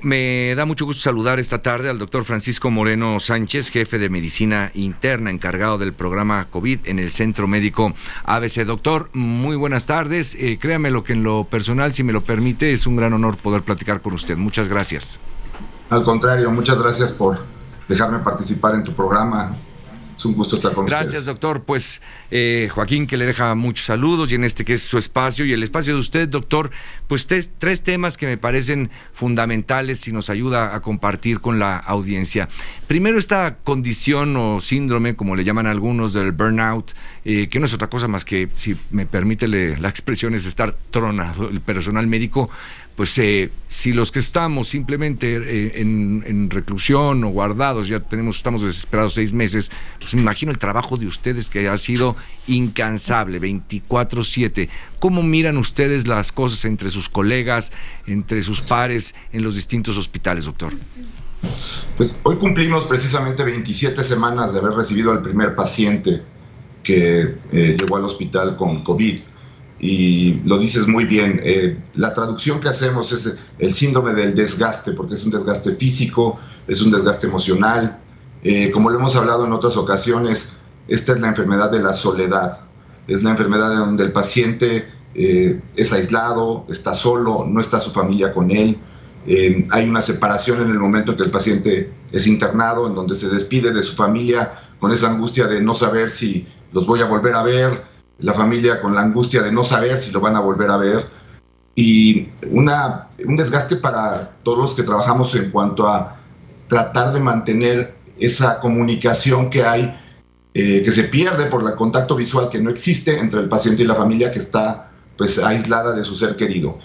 me da mucho gusto saludar esta tarde al doctor Francisco Moreno Sánchez, jefe de medicina interna, encargado del programa COVID en el Centro Médico ABC. Doctor, muy buenas tardes. Créame lo que en lo personal, si me lo permite, es un gran honor poder platicar con usted. Muchas gracias. Al contrario, muchas gracias por dejarme participar en tu programa. Es un gusto estar con ustedes. Gracias, doctor. Pues Joaquín, que le deja muchos saludos, y en este que es su espacio y el espacio de usted, doctor, pues tres temas que me parecen fundamentales y nos ayuda a compartir con la audiencia. Primero, esta condición o síndrome, como le llaman algunos, del burnout, que no es otra cosa más que, si me permite la expresión, es estar tronado. El personal médico, pues si los que estamos simplemente en reclusión o guardados, estamos desesperados 6 meses, pues me imagino el trabajo de ustedes, que ha sido incansable, 24/7. ¿Cómo miran ustedes las cosas entre sus colegas, entre sus pares en los distintos hospitales, doctor? Pues hoy cumplimos precisamente 27 semanas de haber recibido al primer paciente que llegó al hospital con COVID. Y lo dices muy bien, la traducción que hacemos es el síndrome del desgaste, porque es un desgaste físico, es un desgaste emocional. Como lo hemos hablado en otras ocasiones, esta es la enfermedad de la soledad. Es la enfermedad en donde el paciente es aislado, está solo, no está su familia con él. Hay una separación en el momento en que el paciente es internado, en donde se despide de su familia con esa angustia de no saber si los voy a volver a ver, la familia con la angustia de no saber si lo van a volver a ver, y un desgaste para todos los que trabajamos en cuanto a tratar de mantener esa comunicación que hay, que se pierde por el contacto visual que no existe entre el paciente y la familia, que está pues aislada de su ser querido.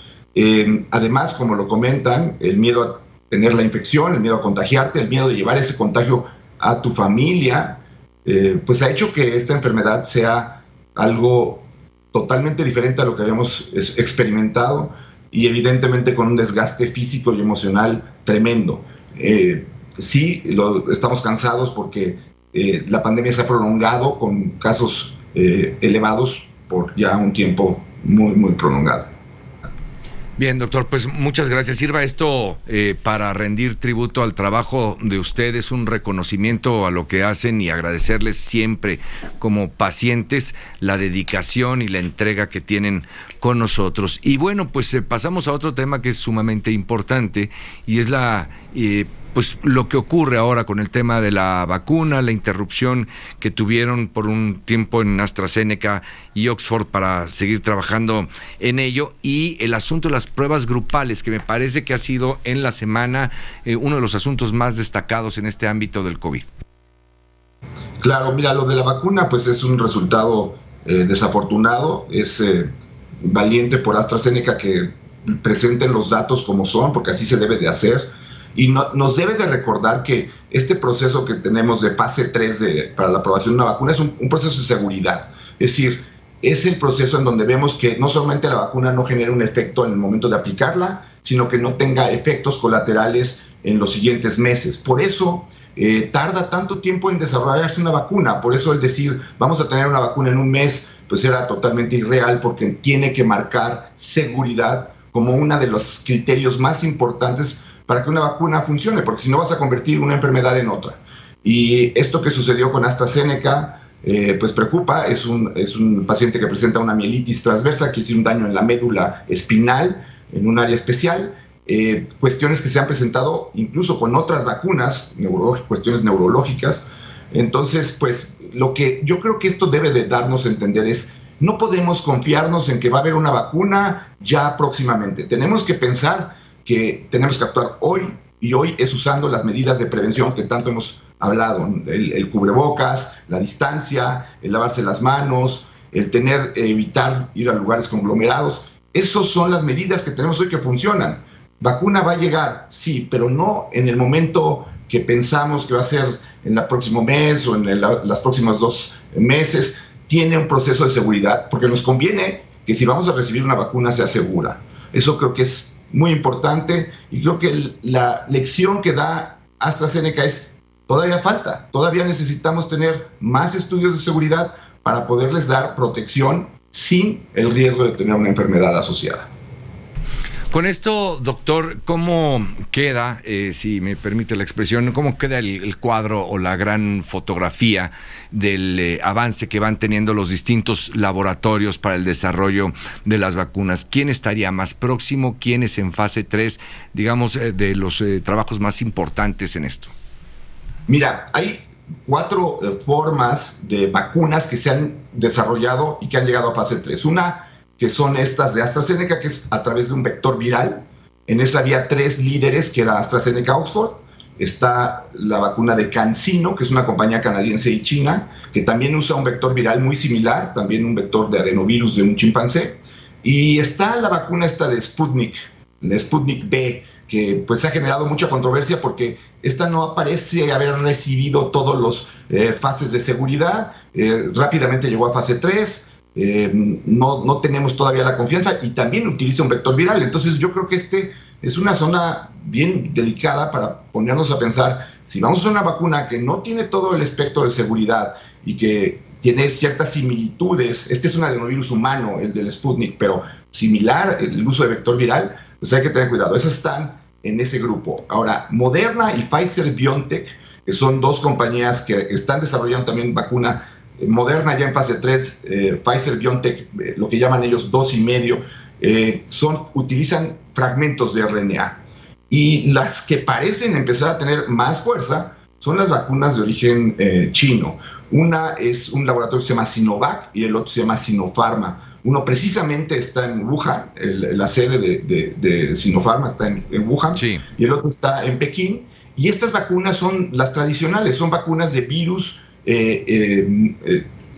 Además, como lo comentan, el miedo a tener la infección, el miedo a contagiarte, el miedo de llevar ese contagio a tu familia, pues ha hecho que esta enfermedad sea algo totalmente diferente a lo que habíamos experimentado, y evidentemente con un desgaste físico y emocional tremendo. Sí, estamos cansados porque la pandemia se ha prolongado con casos elevados por ya un tiempo muy, muy prolongado. Bien, doctor, pues muchas gracias. Sirva esto para rendir tributo al trabajo de ustedes, un reconocimiento a lo que hacen, y agradecerles siempre como pacientes la dedicación y la entrega que tienen con nosotros. Y bueno, pues pasamos a otro tema que es sumamente importante, y es pues lo que ocurre ahora con el tema de la vacuna, la interrupción que tuvieron por un tiempo en AstraZeneca y Oxford para seguir trabajando en ello, y el asunto de las pruebas grupales, que me parece que ha sido en la semana uno de los asuntos más destacados en este ámbito del COVID. Claro, mira, lo de la vacuna pues es un resultado desafortunado. Es valiente por AstraZeneca que presenten los datos como son, porque así se debe de hacer. Y nos debe de recordar que este proceso que tenemos de fase 3 para la aprobación de una vacuna es un proceso de seguridad. Es decir, es el proceso en donde vemos que no solamente la vacuna no genera un efecto en el momento de aplicarla, sino que no tenga efectos colaterales en los siguientes meses. Por eso tarda tanto tiempo en desarrollarse una vacuna. Por eso el decir vamos a tener una vacuna en un mes, pues era totalmente irreal, porque tiene que marcar seguridad como uno de los criterios más importantes para que una vacuna funcione, porque si no vas a convertir una enfermedad en otra. Y esto que sucedió con AstraZeneca, pues preocupa. Es un paciente que presenta una mielitis transversa, que es un daño en la médula espinal, en un área especial, cuestiones que se han presentado incluso con otras vacunas, cuestiones neurológicas. Entonces, pues lo que yo creo que esto debe de darnos a entender es, no podemos confiarnos en que va a haber una vacuna ya próximamente. Tenemos que pensar que tenemos que actuar hoy, y hoy es usando las medidas de prevención que tanto hemos hablado, el cubrebocas, la distancia, el lavarse las manos, el evitar ir a lugares conglomerados. Esas son las medidas que tenemos hoy que funcionan. Vacuna va a llegar, sí, pero no en el momento que pensamos que va a ser en el próximo mes o en los próximos 2 meses. Tiene un proceso de seguridad, porque nos conviene que si vamos a recibir una vacuna sea segura. Eso creo que es muy importante, y creo que la lección que da AstraZeneca es: todavía falta, todavía necesitamos tener más estudios de seguridad para poderles dar protección sin el riesgo de tener una enfermedad asociada. Con esto, doctor, ¿cómo queda, si me permite la expresión, cómo queda el cuadro o la gran fotografía del avance que van teniendo los distintos laboratorios para el desarrollo de las vacunas? ¿Quién estaría más próximo? ¿Quién es en fase 3, digamos, de los trabajos más importantes en esto? Mira, hay 4 formas de vacunas que se han desarrollado y que han llegado a fase 3. Una que son estas de AstraZeneca, que es a través de un vector viral. En esa había 3 líderes, que era AstraZeneca Oxford. Está la vacuna de CanSino, que es una compañía canadiense y china, que también usa un vector viral muy similar, también un vector de adenovirus de un chimpancé. Y está la vacuna esta de Sputnik, la Sputnik B, que pues ha generado mucha controversia porque esta no parece haber recibido todos los fases de seguridad. Rápidamente llegó a fase 3. No tenemos todavía la confianza y también utiliza un vector viral. Entonces yo creo que es una zona bien delicada para ponernos a pensar, si vamos a usar una vacuna que no tiene todo el espectro de seguridad y que tiene ciertas similitudes, este es un adenovirus humano, el del Sputnik, pero similar el uso de vector viral, pues hay que tener cuidado. Esas están en ese grupo. Ahora, Moderna y Pfizer-BioNTech, que son 2 compañías que están desarrollando también vacuna. Moderna ya en fase 3, Pfizer-BioNTech, lo que llaman ellos 2,5, utilizan fragmentos de RNA. Y las que parecen empezar a tener más fuerza son las vacunas de origen chino. Una es un laboratorio que se llama Sinovac y el otro se llama Sinopharma. Uno precisamente está en Wuhan, la sede de Sinopharma está en Wuhan, sí. Y el otro está en Pekín. Y estas vacunas son las tradicionales, son vacunas de virus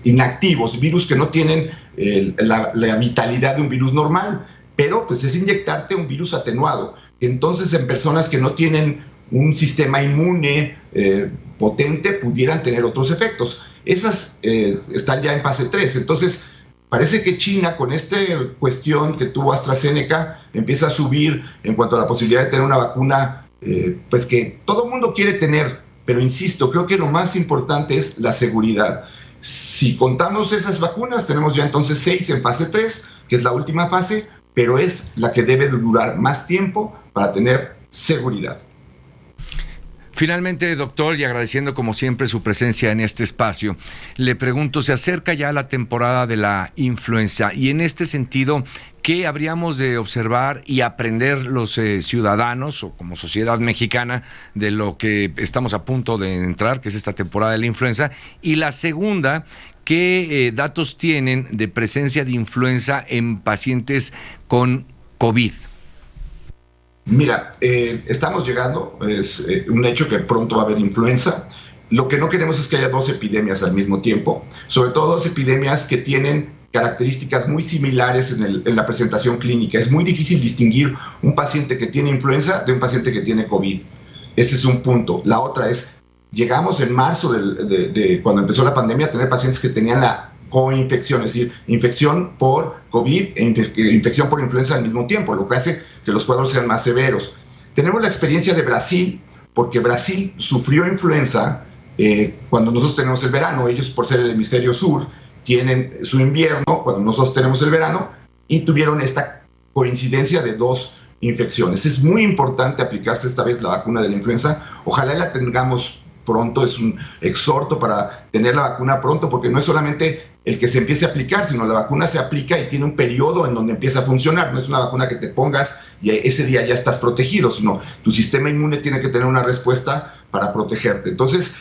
inactivos, virus que no tienen la vitalidad de un virus normal, pero pues es inyectarte un virus atenuado. Entonces, en personas que no tienen un sistema inmune potente, pudieran tener otros efectos. Esas están ya en fase 3. Entonces, parece que China, con esta cuestión que tuvo AstraZeneca, empieza a subir en cuanto a la posibilidad de tener una vacuna pues que todo el mundo quiere tener. Pero insisto, creo que lo más importante es la seguridad. Si contamos esas vacunas, tenemos ya entonces 6 en fase 3, que es la última fase, pero es la que debe de durar más tiempo para tener seguridad. Finalmente, doctor, y agradeciendo como siempre su presencia en este espacio, le pregunto, se acerca ya la temporada de la influenza y en este sentido, ¿qué habríamos de observar y aprender los ciudadanos o como sociedad mexicana de lo que estamos a punto de entrar, que es esta temporada de la influenza? Y la segunda, ¿qué datos tienen de presencia de influenza en pacientes con COVID? Mira, estamos llegando, es un hecho que pronto va a haber influenza. Lo que no queremos es que haya 2 epidemias al mismo tiempo, sobre todo 2 epidemias que tienen características muy similares en la presentación clínica. Es muy difícil distinguir un paciente que tiene influenza de un paciente que tiene COVID. Ese es un punto. La otra es, llegamos en marzo de cuando empezó la pandemia a tener pacientes que tenían la coinfección, es decir, infección por COVID e infección por influenza al mismo tiempo, lo que hace que los cuadros sean más severos. Tenemos la experiencia de Brasil, porque Brasil sufrió influenza cuando nosotros tenemos el verano. Ellos, por ser el hemisferio sur, tienen su invierno cuando nosotros tenemos el verano y tuvieron esta coincidencia de 2 infecciones. Es muy importante aplicarse esta vez la vacuna de la influenza. Ojalá la tengamos pronto, es un exhorto para tener la vacuna pronto, porque no es solamente el que se empiece a aplicar, sino la vacuna se aplica y tiene un periodo en donde empieza a funcionar. No es una vacuna que te pongas y ese día ya estás protegido, sino tu sistema inmune tiene que tener una respuesta para protegerte. Entonces,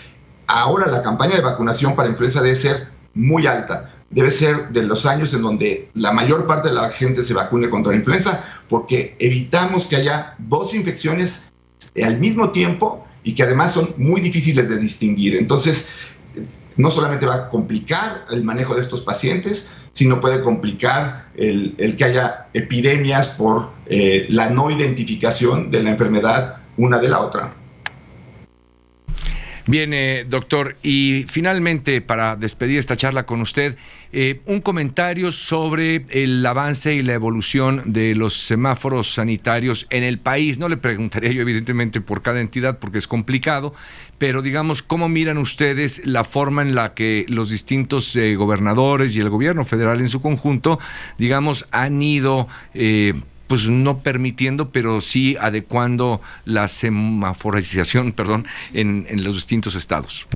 ahora la campaña de vacunación para influenza debe ser muy alta. Debe ser de los años en donde la mayor parte de la gente se vacune contra la influenza, porque evitamos que haya 2 infecciones al mismo tiempo y que además son muy difíciles de distinguir. Entonces, no solamente va a complicar el manejo de estos pacientes, sino puede complicar el que haya epidemias por la no identificación de la enfermedad una de la otra. Bien, doctor, y finalmente, para despedir esta charla con usted, un comentario sobre el avance y la evolución de los semáforos sanitarios en el país. No le preguntaría yo, evidentemente, por cada entidad, porque es complicado, pero digamos, ¿cómo miran ustedes la forma en la que los distintos gobernadores y el gobierno federal en su conjunto, digamos, han ido pues no permitiendo, pero sí adecuando la semaforización, en los distintos estados?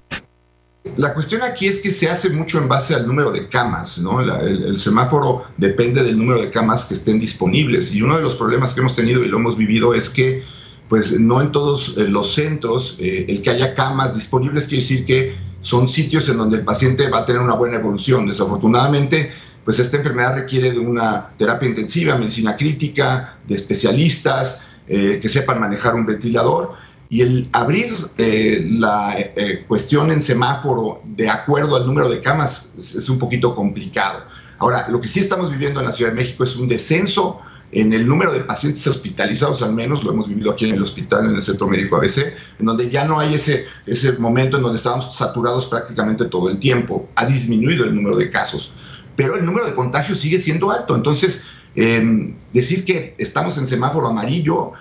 La cuestión aquí es que se hace mucho en base al número de camas, ¿no? El semáforo depende del número de camas que estén disponibles, y uno de los problemas que hemos tenido y lo hemos vivido es que pues no en todos los centros el que haya camas disponibles quiere decir que son sitios en donde el paciente va a tener una buena evolución. Desafortunadamente, pues esta enfermedad requiere de una terapia intensiva, medicina crítica, de especialistas que sepan manejar un ventilador. Y el abrir la cuestión en semáforo de acuerdo al número de camas es un poquito complicado. Ahora, lo que sí estamos viviendo en la Ciudad de México es un descenso en el número de pacientes hospitalizados, al menos lo hemos vivido aquí en el hospital, en el Centro Médico ABC, en donde ya no hay ese momento en donde estábamos saturados prácticamente todo el tiempo. Ha disminuido el número de casos, pero el número de contagios sigue siendo alto. Entonces, decir que estamos en semáforo amarillo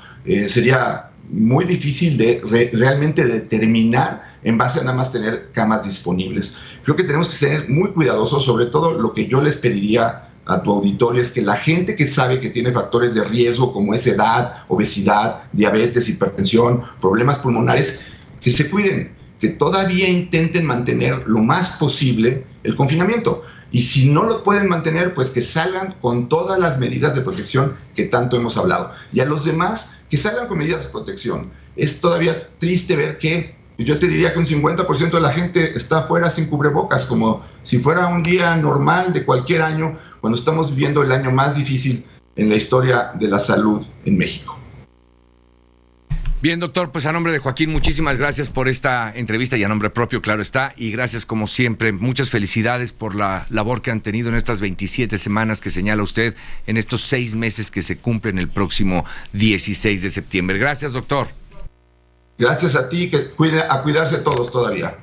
sería muy difícil de realmente determinar en base a nada más tener camas disponibles. Creo que tenemos que ser muy cuidadosos, sobre todo lo que yo les pediría a tu auditorio es que la gente que sabe que tiene factores de riesgo como es edad, obesidad, diabetes, hipertensión, problemas pulmonares, que se cuiden, que todavía intenten mantener lo más posible el confinamiento. Y si no lo pueden mantener, pues que salgan con todas las medidas de protección que tanto hemos hablado. Y a los demás, que salgan con medidas de protección. Es todavía triste ver que yo te diría que un 50% de la gente está afuera sin cubrebocas, como si fuera un día normal de cualquier año, cuando estamos viviendo el año más difícil en la historia de la salud en México. Bien, doctor, pues a nombre de Joaquín, muchísimas gracias por esta entrevista y a nombre propio, claro está, y gracias como siempre, muchas felicidades por la labor que han tenido en estas 27 semanas que señala usted, en estos 6 meses que se cumplen el próximo 16 de septiembre. Gracias, doctor. Gracias a ti, a cuidarse todos todavía.